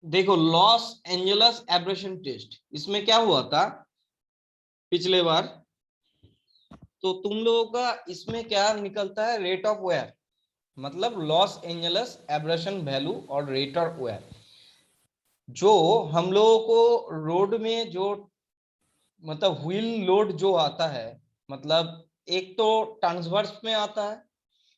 देखो loss Angeles abrasion test, इसमें क्या हुआ था पिछले बार, तो तुम लोगों का इसमें क्या निकलता है, रेट ऑफ वेयर, मतलब लॉस एंजलस एब्रेशन वैल्यू और रेट ऑफ वेयर। जो हम लोगों को रोड में जो मतलब व्हील लोड जो आता है, मतलब एक तो ट्रांसवर्स में आता है,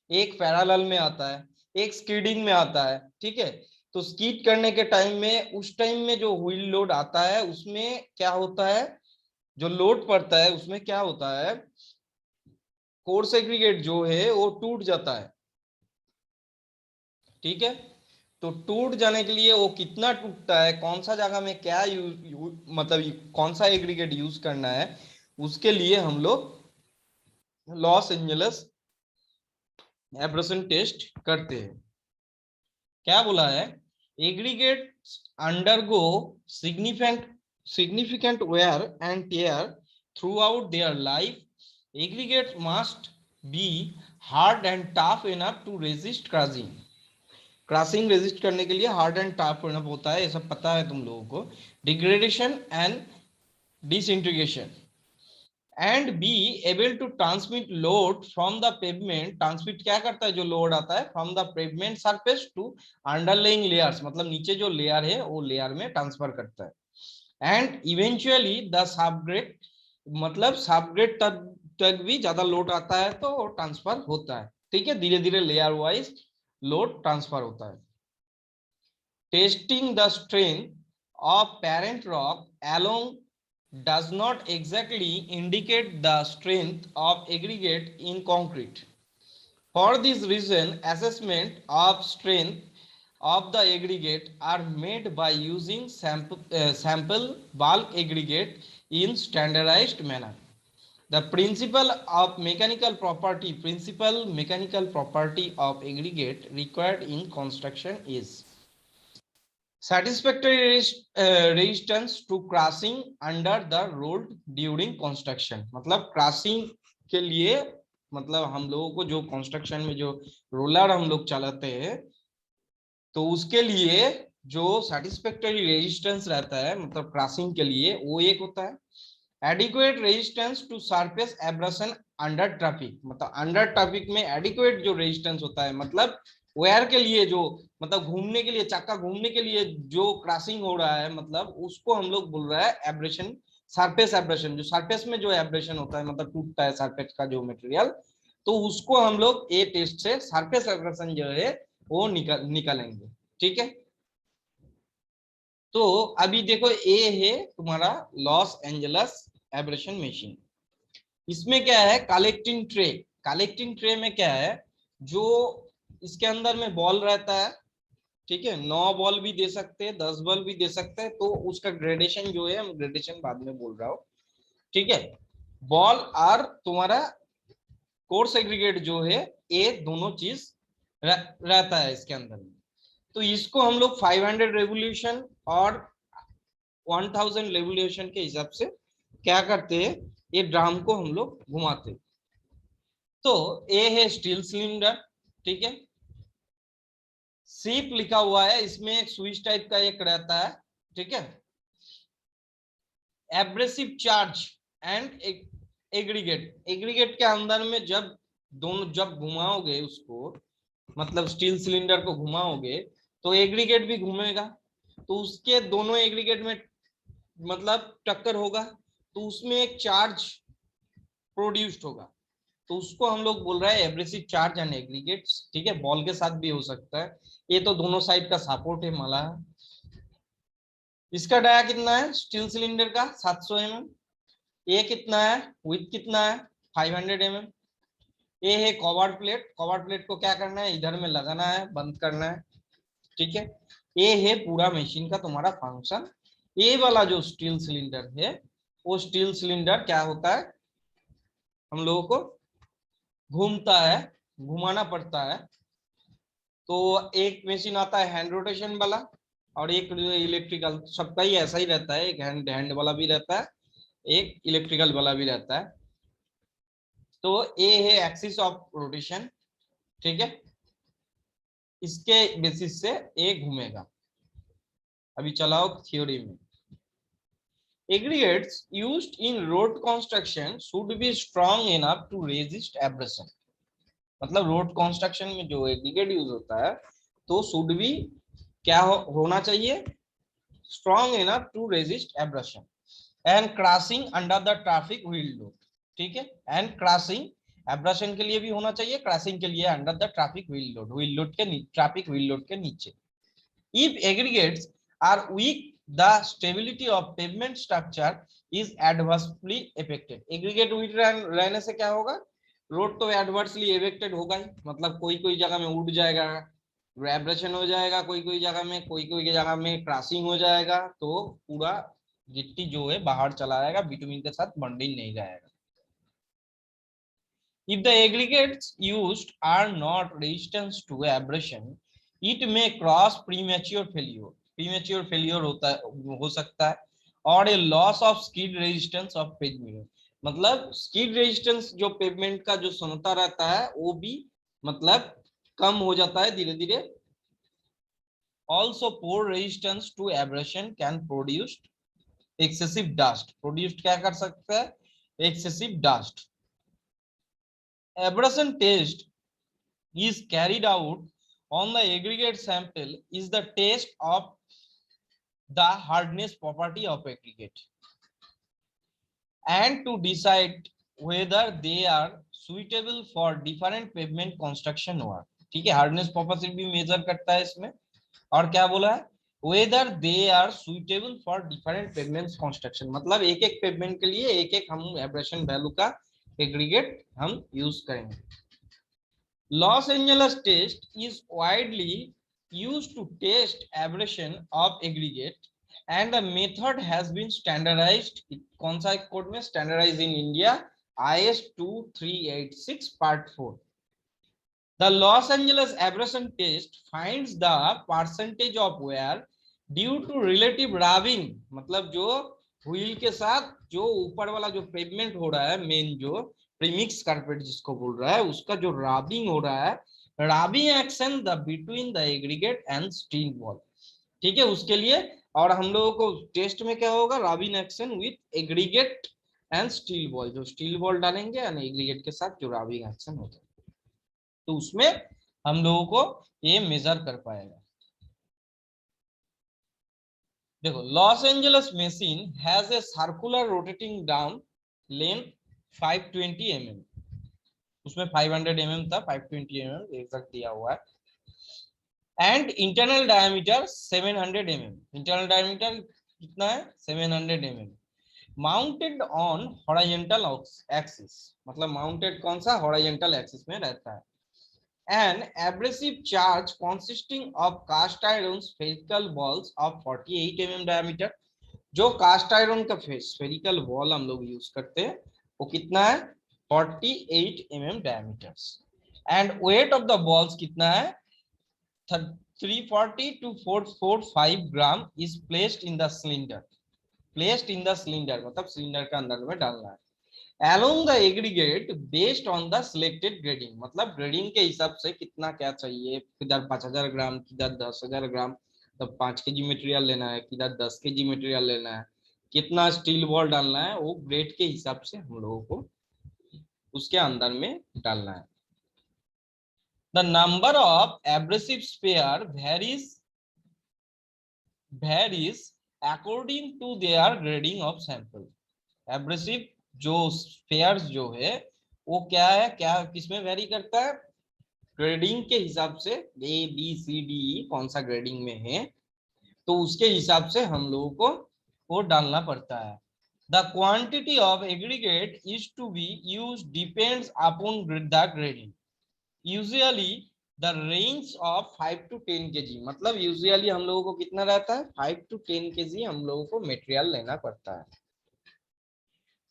एक पैरेलल में आता है, एक स्कीडिंग में आता है, ठीक है। तो स्कीड करने के टाइम में, उस टाइम में जो व्हील लोड आता है उसमें क्या होता है, जो लोड पड़ता है उसमें क्या होता है, कोर सेग्रीगेट जो है वो टूट जाता है, ठीक है। तो टूट जाने के लिए वो कितना टूटता है, कौन सा जगह में क्या मतलब कौन सा एग्रीगेट यूज करना है, उसके लिए हम लोग लॉस एंजलस एब्रेशन टेस्ट करते हैं। क्या बोला है, aggregate undergo significant significant wear and tear throughout their life. Aggregate must be hard and tough enough to resist crushing. Crushing resist करने के लिए हार्ड एंड टफ होता है, ये सब पता है तुम लोगों को। Degradation and disintegration and be able to transmit load from the pavement. Transmit क्या करता है, जो लोड आता है from the pavement surface to underlying layers, मतलब नीचे जो लेयर है वो लेयर में ट्रांसफर करता है। एंड इवेंचुअली द सबग्रेड, मतलब सबग्रेड तक भी ज्यादा लोड आता है तो ट्रांसफर होता है, ठीक है। धीरे धीरे लेयर वाइज लोड ट्रांसफर होता है। Testing the strength of parent rock along does not exactly indicate the strength of aggregate in concrete. For this reason, assessment of strength of the aggregate are made by using sample bulk aggregate in standardized manner. The principal mechanical property of aggregate required in construction is satisfactory resistance to crossing under the road during construction. मतलब crossing के लिए, मतलब हम लोगों को जो construction में जो रोलर हम लोग चलाते हैं, तो उसके लिए जो सेटिस्फैक्टरी रेजिस्टेंस रहता है मतलब क्रॉसिंग के लिए, वो एक होता है adequate resistance to surface abrasion under traffic. मतलब अंडर ट्रैफिक में एडिक्वेट जो रेजिस्टेंस होता है, मतलब वेयर के लिए जो, मतलब घूमने के लिए, चक्का घूमने के लिए जो क्रॉसिंग हो रहा है, मतलब उसको हम लोग बोल रहा है एब्रेशन, सरफेस एब्रेशन। जो सरफेस में जो एब्रेशन होता है, मतलब टूटता है सरफेस का जो मटेरियल, तो उसको हम लोग ए टेस्ट से सरफेस एब्रेशन जो है वो निकालेंगे, ठीक है। तो अभी देखो ए है तुम्हारा लॉस एंजलस एब्रेशन मशीन। इसमें क्या है, कलेक्टिंग ट्रे। कलेक्टिंग ट्रे में क्या है, जो इसके अंदर में बॉल रहता है, ठीक है। 9 बॉल भी दे सकते हैं, 10 बॉल भी दे सकते हैं, तो उसका ग्रेडेशन जो है, हम ग्रेडेशन बाद में बोल रहा हूँ, ठीक है। बॉल और तुम्हारा कोर्स एग्रीगेट जो है, ये दोनों चीज रहता है इसके अंदर में। तो इसको हम लोग 500 रेवोल्यूशन और 1000 रेवोल्यूशन के हिसाब से क्या करते हैं, ये ड्राम को हम लोग घुमाते हैं। तो ए है स्टील सिलेंडर, ठीक है। सीप लिखा हुआ है, इसमें एक स्विच टाइप का एक रहता है, ठीक है। Abrasive charge and aggregate. Aggregate के अंदर में जब दोनों जब घुमाओगे उसको, मतलब स्टील सिलेंडर को घुमाओगे, तो एग्रीगेट भी घूमेगा, तो उसके दोनों एग्रीगेट में मतलब टक्कर होगा, तो उसमें एक चार्ज प्रोड्यूस्ड होगा, तो उसको हम लोग बोल रहे हैं एब्रेसिव चार्ज एंड एग्रीगेट्स, ठीक है। बॉल के साथ भी हो सकता है, ये तो दोनों साइड का सपोर्ट है मला। इसका डाया कितना है स्टील सिलेंडर का, 700 mm। ये कितना है, विथ कितना है, 500 mm। ये है कवर प्लेट। कवर प्लेट को क्या करना है, इधर में लगाना है, बंद करना है, ठीक है। ये है पूरा मशीन का तुम्हारा फंक्शन। ये वाला जो स्टील सिलेंडर है, वो स्टील सिलेंडर क्या होता है, हम लोगों को घूमता है, घुमाना पड़ता है। तो एक मशीन आता है हैंड रोटेशन वाला, और एक इलेक्ट्रिकल, सबका ही ऐसा ही रहता है, एक हैंड हैंड वाला भी रहता है, एक इलेक्ट्रिकल वाला भी रहता है। तो ये है एक्सिस ऑफ रोटेशन, ठीक है। इसके बेसिस से ये घूमेगा। अभी चलाओ थ्योरी में। Aggregates used in road construction should be strong enough to resist abrasion. मतलब रोड कंस्ट्रक्शन में जो एग्रीगेट यूज होता है तो शुड बी क्या होना चाहिए, strong enough to resist abrasion and crossing under the traffic wheel load. ठीक है, एंड क्रॉसिंग एब्रेशन के लिए भी होना चाहिए, क्रॉसिंग के लिए under the traffic wheel load के ट्रैफिक व्हील लोड के नीचे। If aggregates are weak the stability of pavement structure is adversely affected। Aggregate weak रहने से क्या होगा, रोड तो एडवर्सली एफेक्टेड होगा ही, मतलब कोई कोई जगह में उड़ जाएगा, वाइब्रेशन हो जाएगा, कोई कोई जगह में क्रॉसिंग हो जाएगा, तो पूरा गिट्टी जो है बाहर चला जाएगा, बिटवीन के साथ बॉन्डिंग नहीं जाएगा। If the aggregates used are not resistant to abrasion, it may cause premature failure। Premature failure होता है, हो सकता है, और a loss of skid resistance of pavement. मतलब स्किड रेजिस्टेंस जो पेवमेंट का जो क्षमता रहता है वो भी मतलब कम हो जाता है धीरे धीरे। Also poor resistance to abrasion can produce excessive dust. Produce क्या कर सकता है, excessive dust. Abrasion test is carried out on the aggregate sample is the test of the hardness property of aggregate and to decide whether they are suitable for different pavement construction work। ठीक है, hardness property भी major करता है इसमें, और क्या बोला है, whether they are suitable for different pavement construction। मतलब एक एक पेवमेंट के लिए एक एक हम एब्रेशन वैल्यू का एग्रीगेट हम यूज करेंगे। Los Angeles test is widely used to test abrasion of aggregate and the method has been standardized। कौन सा कोड में standardized in India, IS 2386 part 4। The Los Angeles abrasion test finds the percentage of wear due to relative rubbing। मतलब जो wheel के साथ जो ऊपर वाला जो पेवमेंट हो रहा है, मेन जो प्रीमिक्स कारपेट जिसको बोल रहा है, उसका जो राबिंग हो रहा है, rubbing action the between the aggregate and steel wall. ठीक है, उसके लिए और हम लोगों को टेस्ट में क्या होगा, rubbing action with aggregate and steel wall. जो स्टील वॉल डालेंगे एंड एग्रीगेट के साथ जो राबिंग एक्शन होता है, तो उसमें हम लोगों को ये मेजर कर पाएगा। देखो, Los Angeles machine has a circular rotating down length 520 mm। उसमें 500 mm था, 520 mm एग्जैक्ट दिया हुआ है। And internal diameter 700 mm। Internal diameter कितना है, 700 mm। Mounted on horizontal axis. मतलब माउंटेड कौन सा, हॉरिजॉन्टल एक्सिस में रहता है। An abrasive charge consisting of cast iron spherical balls of 48 mm diameter। जो कास्ट आयरन का स्फेरिकल बॉल हम लोग यूज करते हैं वो कितना है, 48 mm diameters। And weight of the balls कितना है, 340 to 445 gram is placed in the cylinder. Placed in the cylinder मतलब सिलेंडर के अंदर में डालना है। along the aggregate based on the selected grading। मतलब ग्रेडिंग के हिसाब से कितना क्या चाहिए, किधर 5000 ग्राम, किधर 10,000 ग्राम, तब 5 kg मटेरियल लेना है, किधर 10 kg मटेरियल लेना है, कितना स्टील बॉल डालना है, वो ग्रेड के हिसाब से हम लोगों को उसके अंदर में डालना है। The number of abrasive sphere varies according to their grading of sample। Abrasive जो स्फेयर्स जो है वो क्या है, क्या किसमें वेरी करता है, ग्रेडिंग के हिसाब से, ए बी सी डी कौन सा ग्रेडिंग में है, तो उसके हिसाब से हम लोगों को वो डालना पड़ता है। The quantity of aggregate is to be use depends upon the grading. Usually the range of 5 to 10 kg। मतलब यूजुअली हम लोगों को कितना रहता है, 5 to 10 kg हम लोगों को मटेरियल लेना पड़ता है।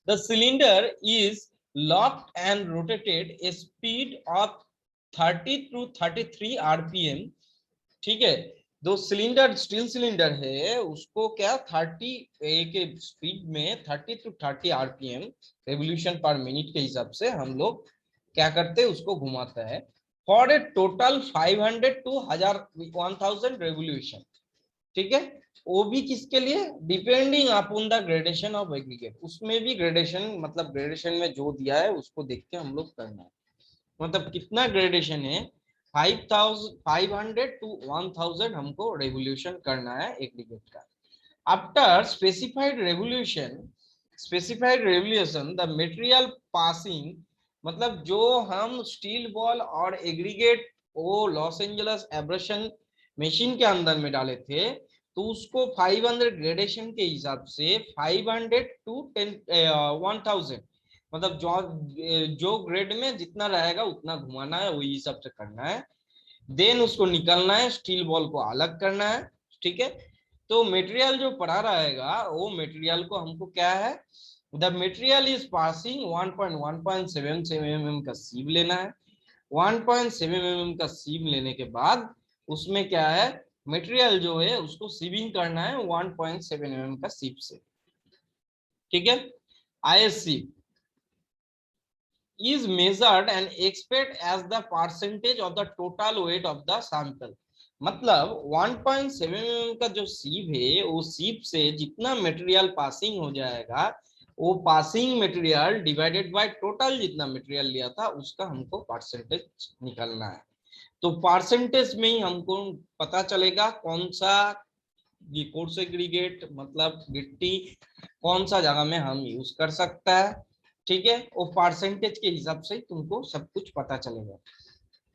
The cylinder is locked and rotated a speed of 30 to 33 RPM। ठीक है, दो सिलेंडर स्टील सिलेंडर है उसको क्या 30 के स्पीड में 30 to 30 RPM रेवोल्यूशन पर मिनट के हिसाब से हम लोग क्या करते हैं, उसको घुमाता है for a total 500 to 1000 revolution. ठीक है। वो भी किसके लिए, depending upon the gradation of aggregate, उसमें भी ग्रेडेशन, मतलब ग्रेडेशन में जो दिया है उसको देख के हम लोग करना है। मतलब कितना ग्रेडेशन है, 500 टू 1000 हमको रेवोल्यूशन करना है एग्रीगेट का। After specified revolution the material passing, मतलब जो हम स्टील बॉल और एग्रीगेट वो लॉस एंजलस एब्रेशन मशीन के अंदर में डाले थे, तो उसको 500 ग्रेडेशन के हिसाब से 500 टू 1000, मतलब जो ग्रेड में जितना रहेगा उतना घुमाना है, वही हिसाब से करना है। देन उसको निकलना है, स्टील बॉल को अलग करना है। ठीक है। तो मटेरियल जो पड़ा रहेगा वो मटेरियल को हमको क्या है, the material is passing 1.1.77 mm का सीव लेना है। 1.7 mm का सीव लेने के बाद उसमें क्या है, मटेरियल जो है उसको सीविंग करना है 1.7 mm का सीव से। ठीक है। ISC is measured and expected as the percentage of the total weight of the sample। मतलब 1.7 mm का जो सीव है वो सीव से जितना मटेरियल पासिंग हो जाएगा, वो passing material divided by total जितना मटेरियल लिया था उसका हमको परसेंटेज निकालना है। तो परसेंटेज में ही हमको पता चलेगा कौन सा ये कोर्स एग्रीगेट मतलब गिट्टी कौन सा जगह में हम यूज कर सकता है। ठीक है। वो परसेंटेज के हिसाब से तुमको सब कुछ पता चलेगा।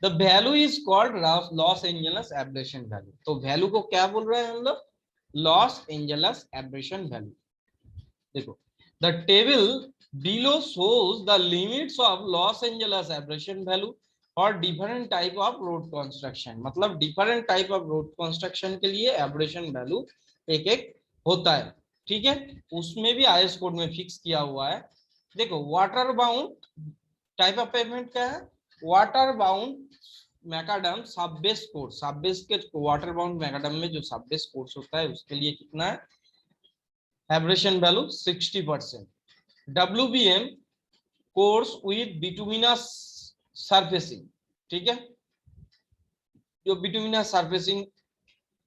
The value is called Los Angeles abrasion value. तो वैल्यू को क्या बोल रहे हैं हम लोग, लॉस एंजलस एब्रेशन वैल्यू। देखो, the table below shows the limits of Los Angeles abrasion value और different type of road construction, मतलब different type of road construction के लिए एब्रेशन वैल्यू एक एक होता है। ठीक है। उसमें भी आईएस कोड में फिक्स किया हुआ है। देखो, water bound type of payment क्या है, वाटर बाउंड मैकाडम सब बेस कोर्स, सब बेस के वाटर बाउंड मैकाडम में जो सब बेस कोर्स होता है उसके लिए कितना है, abrasion value 60%। WBM course with bituminous surfacing. ठीक है। जो बिटुमिनस सरफेसिंग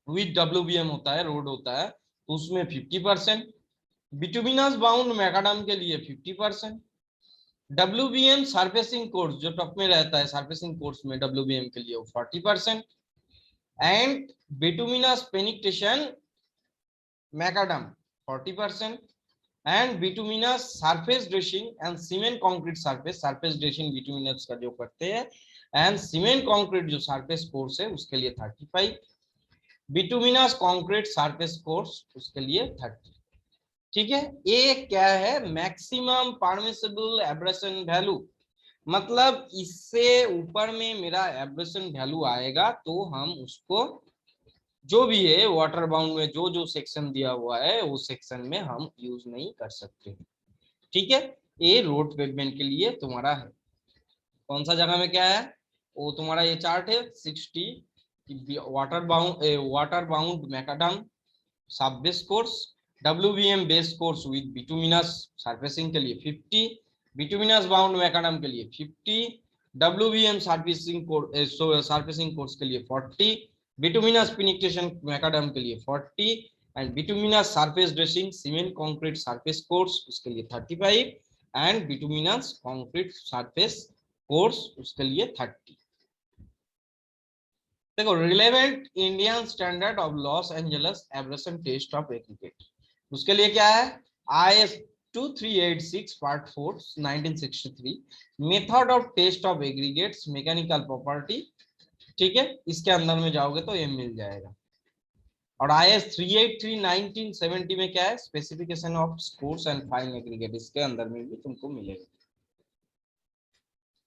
विद WBM होता है, रोड होता है, तो उसमें 50%। बिटुमिनस बाउंड मैकाडम के लिए 50%। WBM सरफेसिंग कोर्स जो टॉप में रहता है सरफेसिंग कोर्स में WBM के लिए वो 40%। And bituminous penetration macadam 40%। And bituminous surface dressing and cement concrete surface dressing bituminous का जो करते हैं, एंड सीमेंट कंक्रीट जो सरफेस कोर्स है उसके लिए 35। बिटुमिनस कंक्रीट सरफेस कोर्स उसके लिए 30। ठीक है। ये क्या है, मैक्सिमम परमिसिबल एब्रेशन वैल्यू, मतलब इससे ऊपर में मेरा एब्रेशन वैल्यू आएगा तो हम उसको जो भी है वाटर बाउंड में जो जो सेक्शन दिया हुआ है वो सेक्शन में हम यूज नहीं कर सकते। ठीक है। ये रोड पेवमेंट के लिए तुम्हारा है। कौन सा जगह में क्या है, वो तुम्हारा ये चार्ट है 60 वाटर बाउंड मैकाडम सब base course, WBM base course with bituminous surfacing के लिए 50, बिटुमिनस बाउंड मैकाडम के लिए 50, WBM सरफेसिंग कोर्स के लिए 40, बिटुमिनस पेनिट्रेशन मैकाडम के लिए 40, and bituminous surface dressing cement concrete surface course उसके लिए 35, and bituminous concrete surface course उसके लिए 30। देखो, relevant Indian standard of Los Angeles abrasion test of aggregate, उसके लिए क्या है, IS 2386 part 4 1963 method of test of aggregates mechanical property. ठीक है। इसके अंदर में जाओगे तो ये मिल जाएगा। और IS 383 1970 में क्या है, specification of course and fine aggregate, इसके अंदर में भी तुमको मिलेगा।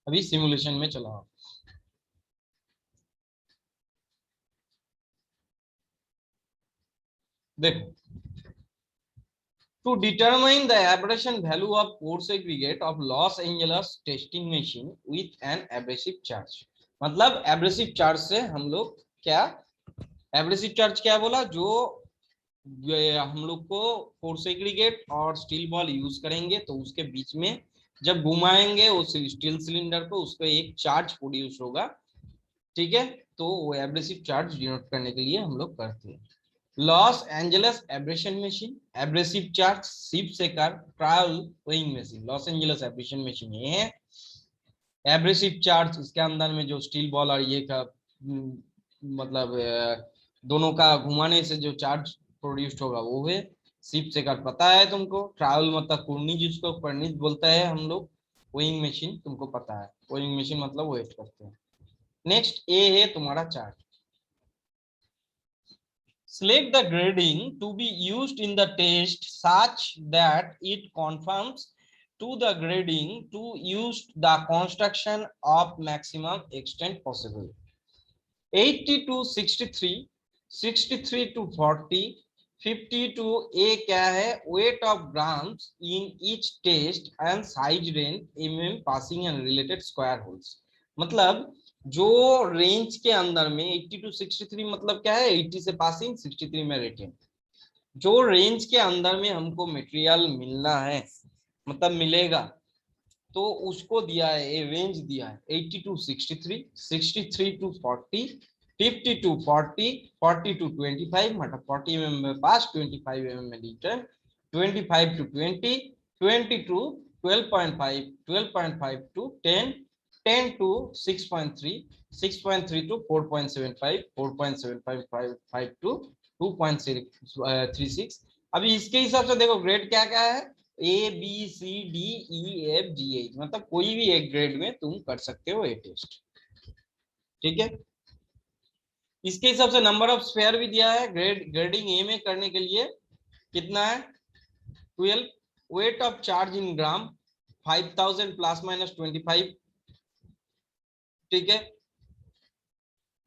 अभी सिमुलेशन में चलाओ। देखो, to determine the abrasion value of coarse aggregate of Los Angeles testing machine with an abrasive charge, मतलब एब्रेसिव चार्ज से हम लोग क्या, एब्रेसिव चार्ज क्या बोला, जो हम लोग को फोर्स एग्रीगेट और स्टील बॉल यूज करेंगे तो उसके बीच में जब घुमाएंगे उस स्टील सिलेंडर को, उसको एक चार्ज प्रोड्यूस होगा। ठीक है। तो वो एब्रेसिव चार्ज डिनोट करने के लिए हम लोग करते हैं। Los Angeles abrasion machine, abrasive charge, sieve shaker, trial weighing machine. Los Angeles abrasion machine ये है। एब्रेसिव चार्ज, इसके अंदर में जो स्टील बॉल और ये का मतलब दोनों का घुमाने से जो चार्ज प्रोड्यूस्ड होगा वो है। शिप सेकर पता है तुमको। ट्रायल मतलब कुर्नी, जिसको पर्निस बोलता है हम लोग। वेइंग मशीन तुमको पता है, वेइंग मशीन मतलब वेट करते हैं। नेक्स्ट ए है तुम्हारा chart. Select the grading to be used in the test such that it conforms to the grading to use the construction of maximum extent possible. 80 to 63, 63 to 40, 50 to A क्या है, weight of grams in each test and size range mm passing and related square holes। मतलब जो range के अंदर में 80 to 63 मतलब क्या है, 80 से पासिंग, 63 में रिटेन। जो रेंज के अंदर में हमको मटेरियल मिलना है मतलब मिलेगा, तो उसको दिया है, ये रेंज दिया है 80 to 63, 63 to 40, 50 to 40, 40 to 25 मतलब 40 mm में पास, 25 mm में return, 25 to 20, 20 to 12.5, 12.5 to 10, 10 to 6.3, 6.3 to 4.75, 4.755 to 2.36। अभी इसके हिसाब से देखो ग्रेड क्या क्या है, A B C D E F G H, मतलब कोई भी एक ग्रेड में तुम कर सकते हो ये टेस्ट। ठीक है, इसके हिसाब से नंबर ऑफ स्फेयर भी दिया है। ग्रेडिंग ए में करने के लिए कितना है, 12। Weight of charge in gram 5000 plus minus 25। ठीक है,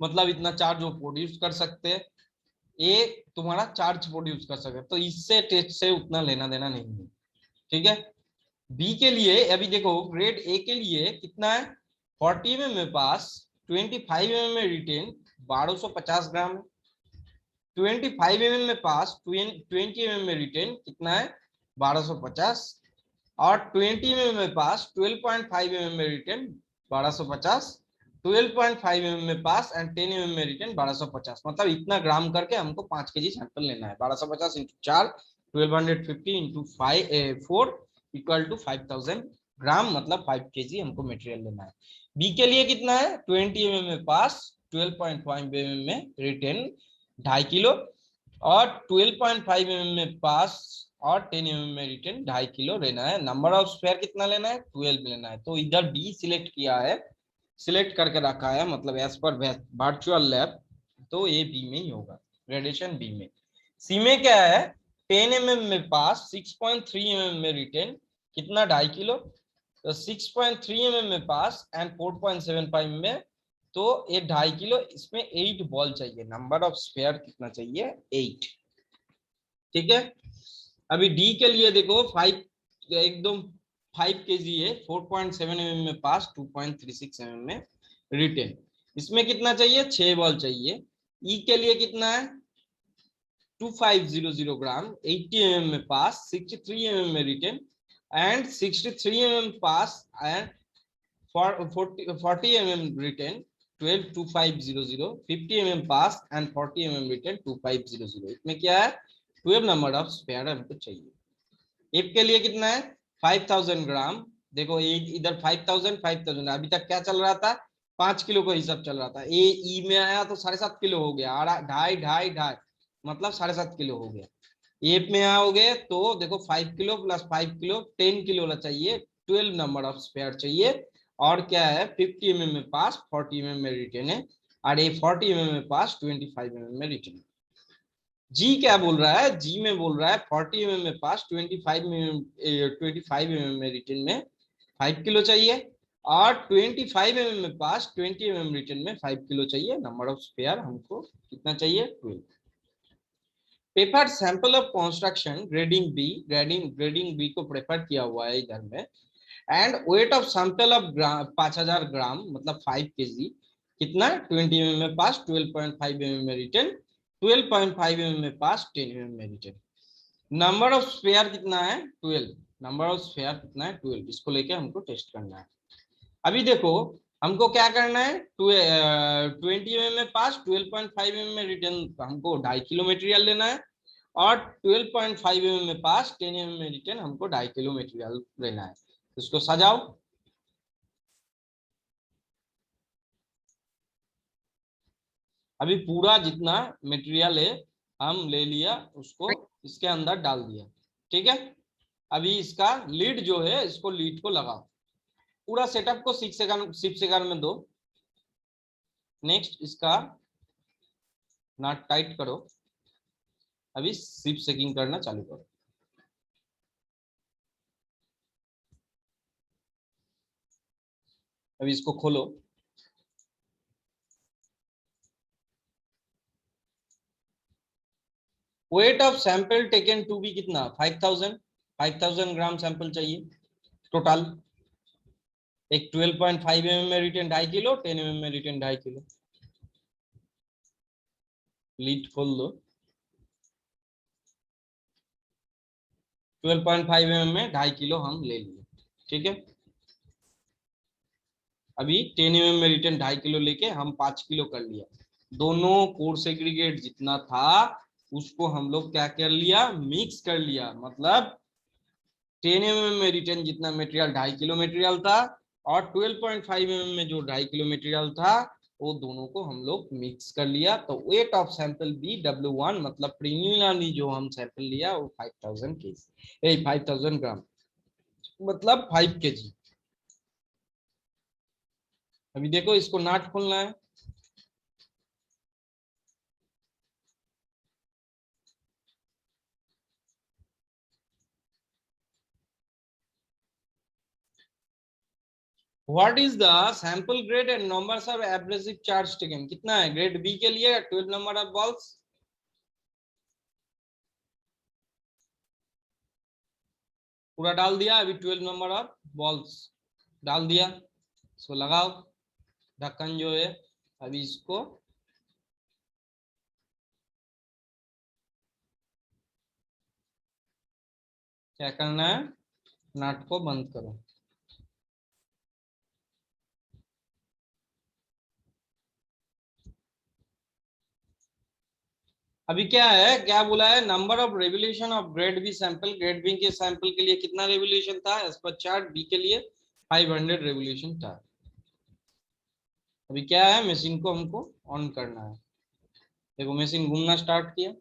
मतलब इतना चार्ज वो प्रोड्यूस कर सकते हैं, ए तुम्हारा चार्ज प्रोड्यूस कर सकते हैं, तो इससे टेस्ट से उतना लेना देना नहीं है। ठीक है, बी के लिए अभी देखो ग्रेड ए के लिए कितना है, 40 mm में पास, 25 mm में रिटेन, 1250 ग्राम। 25 mm में पास, 20 mm में रिटेन कितना है, 1250। और 20 mm में पास, 12.5 mm में रिटेन 1250, 12.5 mm में पास एंड 10 mm में रिटेन 1250। मतलब इतना ग्राम करके हमको 5 kg सैंपल लेना है। 1250 into 4, 1250 into 4 equal to 5000 gram, मतलब 5 kg हमको मटेरियल लेना है। बी के लिए कितना है, 20 mm में पास, 12.5 mm में रिटेन 2.5 किलो, और 12.5 mm में पास और 10 mm में रिटेन 2.5 किलो लेना है। नंबर ऑफ स्क्वायर कितना लेना है, 12 लेना है। तो इधर डी सिलेक्ट किया है, सिलेक्ट करके रखा है, मतलब एज पर वर्चुअल लैब, तो ये बी में ही होगा, ग्रेडेशन बी में। सी में क्या है, 10 mm में पास, 6.3 mm में रिटेन कितना, 2.5 किलो, तो 6.3 mm में पास एंड 4.75 में, तो ये 2.5 किलो। इसमें 8 बॉल चाहिए, नंबर ऑफ स्पेयर कितना चाहिए, 8। ठीक है, अभी डी के लिए देखो 5 एकदम 5 kg है, 4.7 mm में पास, 2.36 mm में रिटेन। इसमें कितना चाहिए, 6 बॉल चाहिए। ई के लिए कितना है, 2500 ग्राम, 80 mm में पास, 63 mm में retain and 63 mm pass and 40 mm retain, 122500, 50 mm pass and 40 mm retain 2500। इसमें क्या है, 12 नंबर ऑफ स्पेयर हमको चाहिए। एफ के लिए कितना है, 5000 ग्राम। देखो इधर 5000 5000, अभी तक क्या चल रहा था, 5 किलो का हिसाब चल रहा था। ए ई में आया तो 7.5 किलो हो गया, 2.5 2.5 2.5 मतलब 7.5 किलो हो गया। एफ में आओगे तो देखो 5 किलो प्लस 5 किलो 10 किलो चाहिए, 12 नंबर ऑफ स्पेयर चाहिए। और क्या है, 50 mm में पास, 40 mm में रिटेन है, और ये 40 mm में पास, 25 mm में रिटेन है। जी क्या बोल रहा है, जी में बोल रहा है 40 mm में पास, 25 mm में रिटर्न में 5 किलो चाहिए, और 25 mm में पास, 20 mm रिटर्न में 5 किलो चाहिए। नंबर ऑफ स्पेयर हमको कितना चाहिए, 12। Paper sample of construction grading B, grading B को प्रेफर किया हुआ है इधर में। And weight of sample of 5000 gram मतलब 5 kg कितना, 20 mm में पास, 12.5 mm में रिटर्न, 12.5 mm में पास, 10 mm में रिटर्न। नंबर ऑफ स्पेयर कितना है, 12। नंबर ऑफ स्पेयर कितना है, 12। इसको लेके हमको टेस्ट करना है। अभी देखो हमको क्या करना है, 20 mm में पास, 12.5 mm में रिटर्न, हमको 2.5 किलो मटेरियल लेना है, और 12.5 mm में पास, 10 mm में रिटर्न हमको 2.5 किलो मटेरियल लेना है। इसको सजाओ। अभी पूरा जितना मटेरियल है हम ले लिया, उसको इसके अंदर डाल दिया। ठीक है, अभी इसका लीड जो है, इसको लीड को लगाओ। पूरा सेटअप को 6 सेकंड में दो। नेक्स्ट इसका नट टाइट करो। अभी सिप सेकिंग करना चालू करो। अभी इसको खोलो। Weight of sample taken to be कितना, 5000 ग्राम सैंपल चाहिए टोटल। एक 12.5 mm में रिटर्न 2.5 किलो, 10 mm में रिटर्न 2.5 किलो। लीड खोल दो। 12.5 mm में 2.5 किलो हम ले लिए। ठीक है, अभी 10 mm में रिटर्न 2.5 किलो लेके हम 5 किलो कर लिया। दोनों कोर सेग्रीगेट जितना था उसको हम लोग क्या कर लिया, मिक्स कर लिया। मतलब 10 mm में रिटर्न जितना मटेरियल 2.5 किलो मटेरियल था, और 12.5 mm में जो 2.5 किलो मटेरियल था, वो दोनों को हम लोग मिक्स कर लिया। तो wait of sample B W1, मतलब प्रीलिमिनरी जो हम सैंपल लिया वो 5000 ग्राम, मतलब 5 kg। अभी देखो इसको नाट खोलना है। What is the sample grade and numbers of abrasive charge taken, कितना है ग्रेड बी के लिए, 12 नंबर ऑफ बॉल्स। पूरा डाल दिया। अभी 12 नंबर ऑफ बॉल्स डाल दिया। इसको लगाओ, ढक्कन जो है। अभी इसको क्या करना है, नट को बंद करो। अभी क्या है, क्या बोला है, number of revolution of grade B sample. Grade B के सैंपल के लिए कितना रेवोल्यूशन था एज पर चार्ट, बी के लिए 500 रेवोल्यूशन था। अभी क्या है, मशीन को हमको ऑन करना है। देखो मशीन घूमना स्टार्ट किया।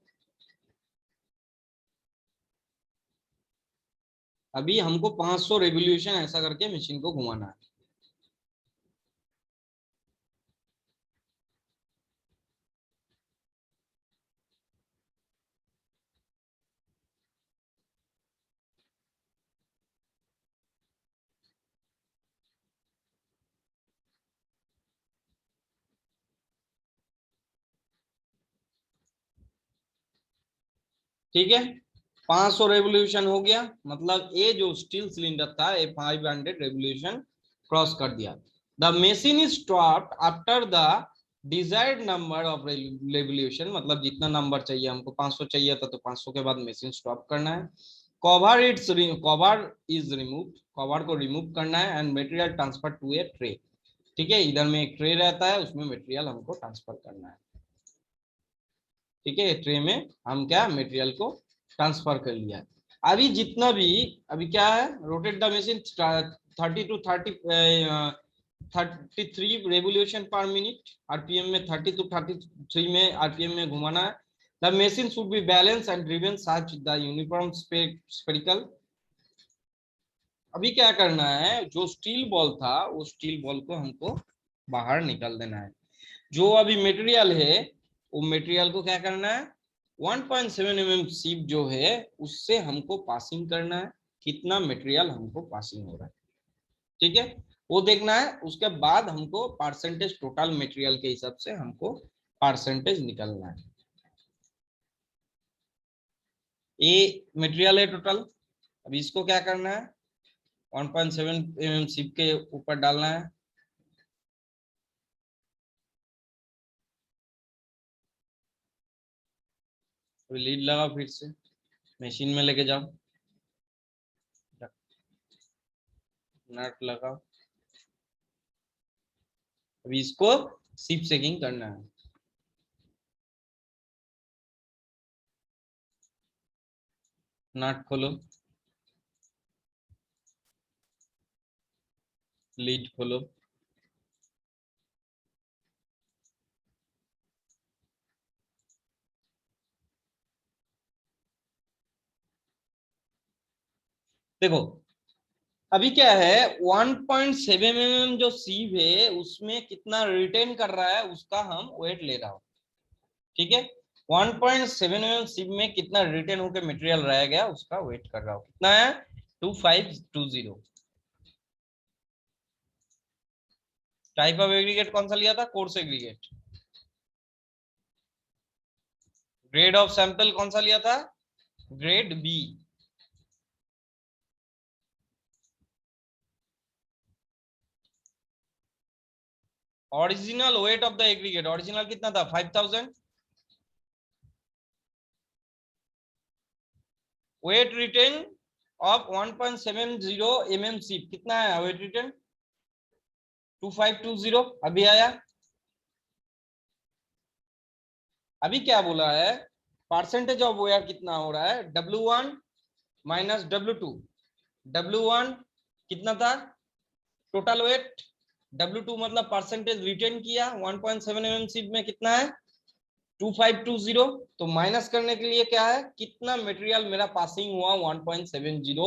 अभी हमको 500 रेवोल्यूशन ऐसा करके मशीन को घुमाना है। ठीक है, 500 रेवोल्यूशन हो गया। मतलब ये जो स्टील सिलेंडर था ये 500 रेवोल्यूशन क्रॉस कर दिया। The machine is stopped after the desired number of revolution, मतलब जितना नंबर चाहिए हमको, 500 चाहिए था तो 500 के बाद मशीन स्टॉप करना है। कवर इज रिमूव, कवर को रिमूव करना है, and material transfer to a tray. ठीक है, इधर में एक ट्रे रहता है, उसमें मटेरियल हमको ट्रांसफर करना है। ठीक है, ट्रे में हम क्या मटेरियल को ट्रांसफर कर लिया। अभी जितना भी, अभी क्या है, रोटेट द मशीन 33 रेवोल्यूशन पर मिनट आरपीएम में, 30 to 33 में आरपीएम में घुमाना है। The machine should be balance and driven such the uniform spherical. अभी क्या करना है, जो स्टील बॉल था वो स्टील बॉल को हमको बाहर निकाल देना है। जो अभी मटेरियल है वो मटेरियल को क्या करना है, 1.7 mm सीप जो है उससे हमको पासिंग करना है। कितना मटेरियल हमको पासिंग हो रहा है, ठीक है, वो देखना है। उसके बाद हमको परसेंटेज, टोटल मटेरियल के हिसाब से हमको परसेंटेज निकलना है। ये मटेरियल है टोटल। अभी इसको क्या करना है, 1.7 mm सीप के ऊपर डालना है। लीड लगाओ, फिर से मशीन में लेके जाओ, नट लगाओ। अभी इसको सिप चेकिंग करना है। नट खोलो, लीड खोलो, देखो अभी क्या है 1.7 mm जो सीव है उसमें कितना रिटेन कर रहा है उसका हम वेट ले रहा हूं, ठीक है। 1.7 mm सीव में कितना रिटेन होकर मटेरियल रह गया उसका वेट कर रहा हूं, कितना है 2520। टाइप ऑफ एग्रीगेट कौन सा लिया था, course aggregate. Grade of sample कौन सा लिया था, grade B. Original weight of the aggregate, original कितना था 5000। वेट रिटेन ऑफ 1.70 mm सीप कितना है वेट रिटेन 2520 अभी आया। अभी क्या बोला है, परसेंटेज ऑफ वेयर कितना हो रहा है W1 माइनस W2। W1 कितना था टोटल वेट, W2 मतलब परसेंटेज रिटेन किया 1.7 mm सीप में कितना है 2520। तो माइनस करने के लिए क्या है, कितना मटेरियल मेरा पासिंग हुआ 1.70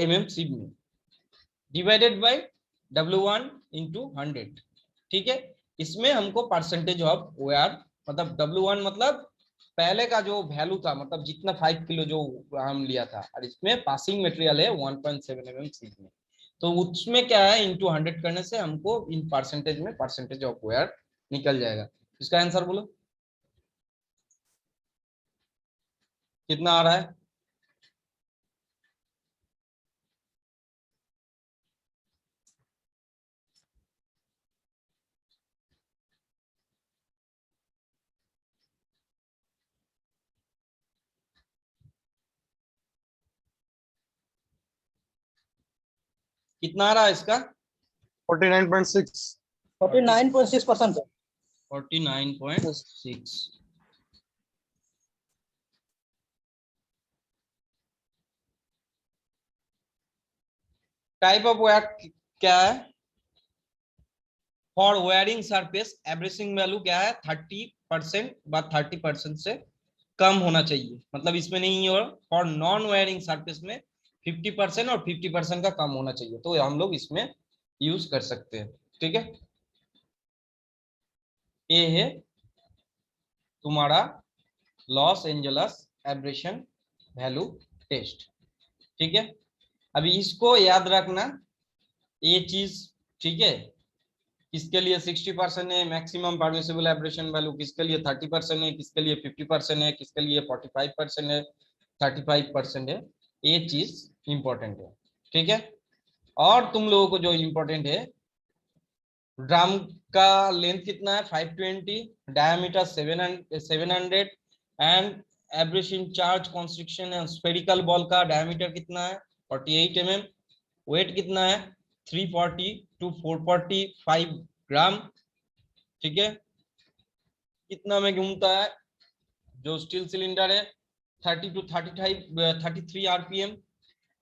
mm सीप में, डिवाइडेड बाय W1 इंटू 100, ठीक है। इसमें हमको परसेंटेज ऑफ वेयर मतलब W1 मतलब पहले का जो वैल्यू था मतलब जितना 5 किलो जो हम लिया था, और इसमें पासिंग मटेरियल है 1.7 mm सीप में, तो उसमें क्या है इंटू 100 करने से हमको इन परसेंटेज में परसेंटेज ऑफ वेयर निकल जाएगा। इसका आंसर बोलो कितना आ रहा है। कितना आ रहा है इसका 49.6 49.6%। 49.6। टाइप ऑफ वेयर क्या है, फॉर वेयरिंग सरफेस एब्रेसिंग वैल्यू क्या है 30% व 30% से कम होना चाहिए, मतलब इसमें नहीं हो। फॉर नॉन वेयरिंग सरफेस में 50% और 50% का कम होना चाहिए, तो हम लोग इसमें यूज कर सकते हैं, ठीक है। ये है तुम्हारा Los Angeles abrasion value test, ठीक है। अभी इसको याद रखना ये चीज, ठीक है। किसके लिए 60% है मैक्सिमम परमिसिबल एब्रेशन वैल्यू, किसके लिए 30% है, किसके लिए 50% है, किसके लिए 45% है, 35% है, ये चीज इंपॉर्टेंट है, ठीक है। और तुम लोगों को जो इंपॉर्टेंट है ड्रम का लेंथ कितना है 520, diameter 700 and abrasion charge construction है स्फेरिकल बॉल का डायमीटर कितना है 48 mm, वेट कितना है 340 टू 445 ग्राम, ठीक है। कितना में घूमता है जो स्टील सिलेंडर है 30 to 33 RPM.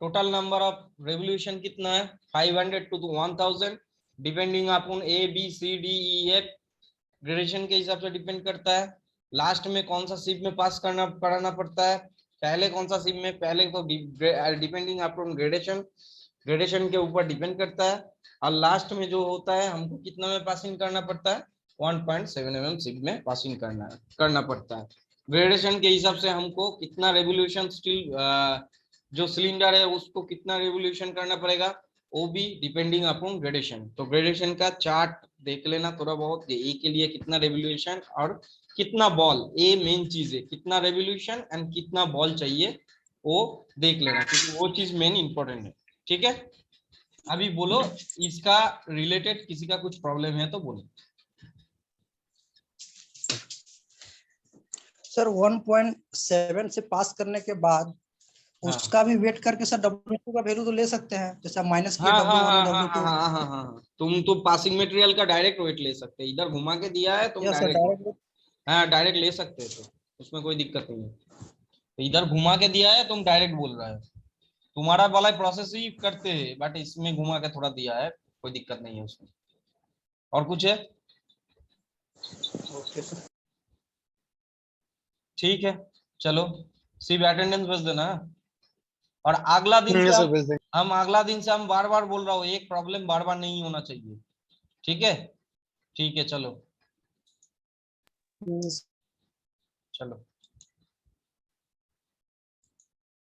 Total number of revolution कितना है 500 to 1000, depending upon A B C D E F gradation के हिसाब से डिपेंड करता है। लास्ट में कौन सा शिप में पास कराना पड़ता है, पहले कौन सा शिप में, पहले तो डिपेंडिंग अपॉन ग्रेडेशन, ग्रेडेशन के ऊपर डिपेंड करता है। और लास्ट में जो होता है हमको कितना में पासिंग करना पड़ता है 1.7 mm शिप में पासिंग करना पड़ता है। ग्रेडेशन के हिसाब से हमको कितना रेवोल्यूशन स्टील जो सिलेंडर है उसको कितना रेवोल्यूशन करना पड़ेगा, वो भी डिपेंडिंग अपॉन ग्रेडेशन। तो ग्रेडेशन का चार्ट देख लेना थोड़ा बहुत, ए के लिए कितना रेवोल्यूशन और कितना बॉल, ए मेन चीज है कितना रेवोल्यूशन एंड कितना बॉल चाहिए वो देख लेना, क्योंकि वो चीज मेन इंपॉर्टेंट है, ठीक है। अभी बोलो इसका रिलेटेड किसी का कुछ प्रॉब्लम है तो बोलो। सर 1.7 से पास करने के बाद हाँ। उसका भी वेट करके सर W2 का वैल्यू तो ले सकते हैं, जैसे माइनस किए हाँ हाँ W1 हाँ और हाँ W2। हाँ हाँ हाँ हाँ, तुम तो पासिंग मटेरियल का डायरेक्ट वेट ले सकते हैं, इधर घुमा के दिया है तुम यस सर, डायरेक्ट, डायरेक्ट। हाँ डायरेक्ट ले सकते हो, तो उसमें कोई दिक्कत नहीं है। तो इधर घुमा के दिया है, तुम डायरेक्ट बोल रहे हो, तुम्हारा वाला प्रोसेस ही करते हैं, बट इसमें घुमा के थोड़ा दिया है, कोई दिक्कत नहीं है उसमें। और कुछ है? Okay sir. ठीक है, चलो सिर्फ अटेंडेंस बस देना है। और अगला दिन से ये सब हम भेज देंगे। हम अगला दिन से हम बार बार बोल रहा हूँ, एक प्रॉब्लम बार बार नहीं होना चाहिए, ठीक है? ठीक है, चलो चलो।